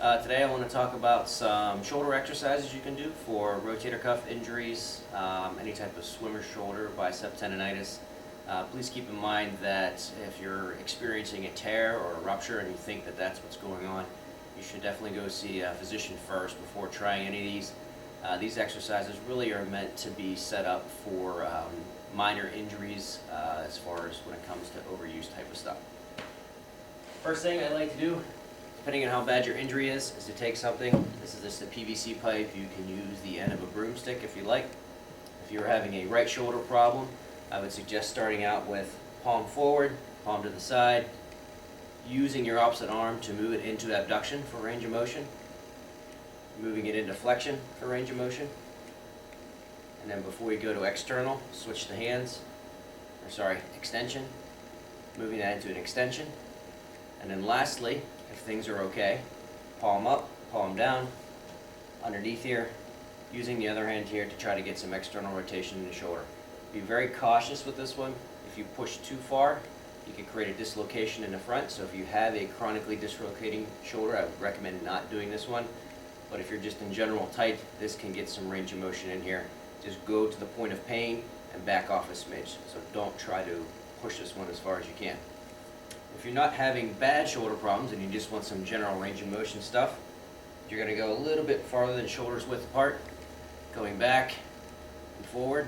Today I want to talk about some shoulder exercises you can do for rotator cuff injuries, any type of swimmer's shoulder, bicep tendonitis. Please keep in mind that if you're experiencing a tear or a rupture and you think that that's what's going on, you should definitely go see a physician first before trying any of these. These exercises really are meant to be set up for minor injuries as far as when it comes to overuse type of stuff. First thing I like to do, depending on how bad your injury is to take something. This is just a PVC pipe. You can use the end of a broomstick if you like. If you're having a right shoulder problem, I would suggest starting out with palm forward, palm to the side, using your opposite arm to move it into abduction for range of motion, moving it into flexion for range of motion, and then before you go to external, switch the hands, extension, moving that into an extension, and then lastly, if things are okay, palm up, palm down, underneath here, using the other hand here to try to get some external rotation in the shoulder. Be very cautious with this one. If you push too far, you can create a dislocation in the front. So if you have a chronically dislocating shoulder, I would recommend not doing this one. But if you're just in general tight, this can get some range of motion in here. Just go to the point of pain and back off a smidge. So don't try to push this one as far as you can. If you're not having bad shoulder problems and you just want some general range of motion stuff, you're going to go a little bit farther than shoulders width apart, going back and forward.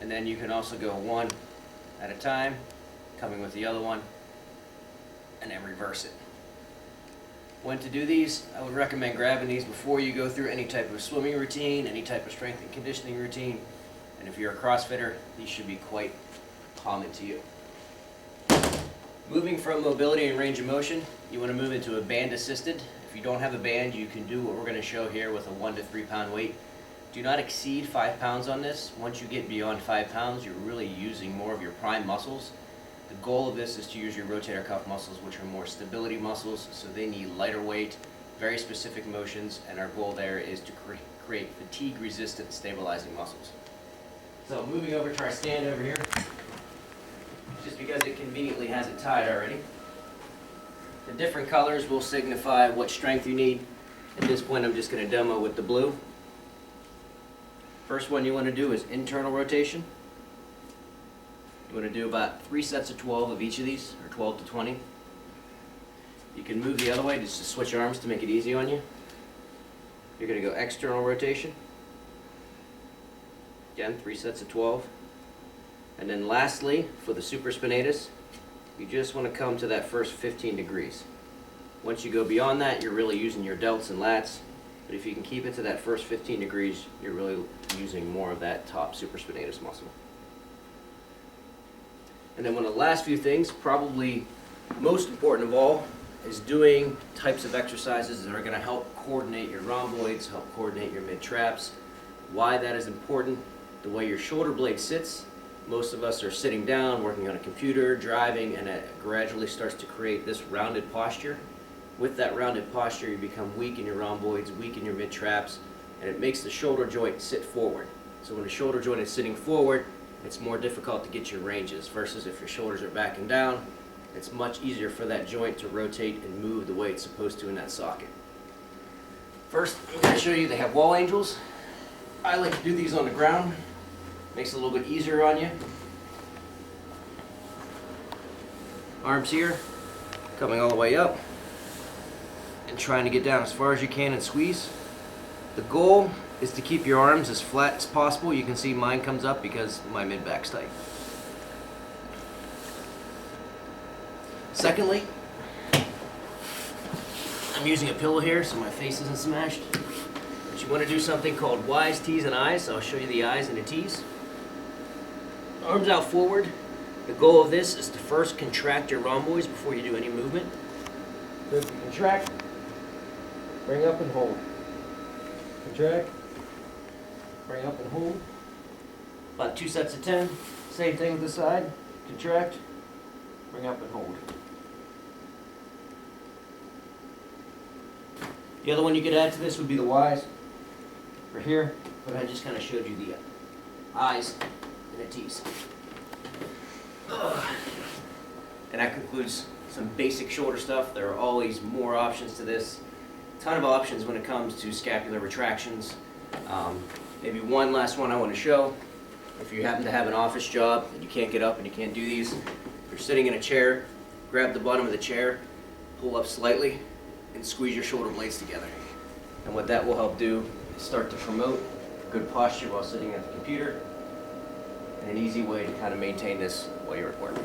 And then you can also go one at a time, coming with the other one, and then reverse it. When to do these, I would recommend grabbing these before you go through any type of swimming routine, any type of strength and conditioning routine. And if you're a CrossFitter, these should be quite common to you. Moving from mobility and range of motion, you want to move into a band assisted. If you don't have a band, you can do what we're going to show here with a 1 to 3 pound weight. Do not exceed 5 pounds on this. Once you get beyond 5 pounds, you're really using more of your prime muscles. The goal of this is to use your rotator cuff muscles, which are more stability muscles, so they need lighter weight, very specific motions, and our goal there is to create fatigue-resistant stabilizing muscles. So moving over to our stand over here, just because it conveniently has it tied already. The different colors will signify what strength you need. At this point, I'm just going to demo with the blue. First one you want to do is internal rotation. You want to do about 3 sets of 12 of each of these, or 12 to 20. You can move the other way just to switch arms to make it easy on you. You're going to go external rotation. Again, 3 sets of 12. And then lastly, for the supraspinatus, you just want to come to that first 15 degrees. Once you go beyond that, you're really using your delts and lats. But if you can keep it to that first 15 degrees, you're really using more of that top supraspinatus muscle. And then one of the last few things, probably most important of all, is doing types of exercises that are going to help coordinate your rhomboids, help coordinate your mid-traps. Why that is important, the way your shoulder blade sits. Most of us are sitting down, working on a computer, driving, and it gradually starts to create this rounded posture. With that rounded posture, you become weak in your rhomboids, weak in your mid-traps, and it makes the shoulder joint sit forward. So when the shoulder joint is sitting forward, it's more difficult to get your ranges, versus if your shoulders are backing down, it's much easier for that joint to rotate and move the way it's supposed to in that socket. First, I'm going to show you they have wall angels. I like to do these on the ground. Makes it a little bit easier on you. Arms here, coming all the way up, and trying to get down as far as you can and squeeze. The goal is to keep your arms as flat as possible. You can see mine comes up because my mid-back's tight. Secondly, I'm using a pillow here so my face isn't smashed. But you want to do something called Y's, T's, and I's. I'll show you the I's and the T's. Arms out forward. The goal of this is to first contract your rhomboids before you do any movement. So if you contract, bring up and hold. Contract, bring up and hold. About 2 sets of 10. Same thing with the side. Contract, bring up and hold. The other one you could add to this would be the Y's. For here, but I just kind of showed you the I's and the T's. And that concludes some basic shoulder stuff. There are always more options to this. Ton of options when it comes to scapular retractions. Maybe one last one I want to show. If you happen to have an office job and you can't get up and you can't do these, if you're sitting in a chair, grab the bottom of the chair, pull up slightly, and squeeze your shoulder blades together. And what that will help do is start to promote good posture while sitting at the computer, and an easy way to kind of maintain this while you're at work.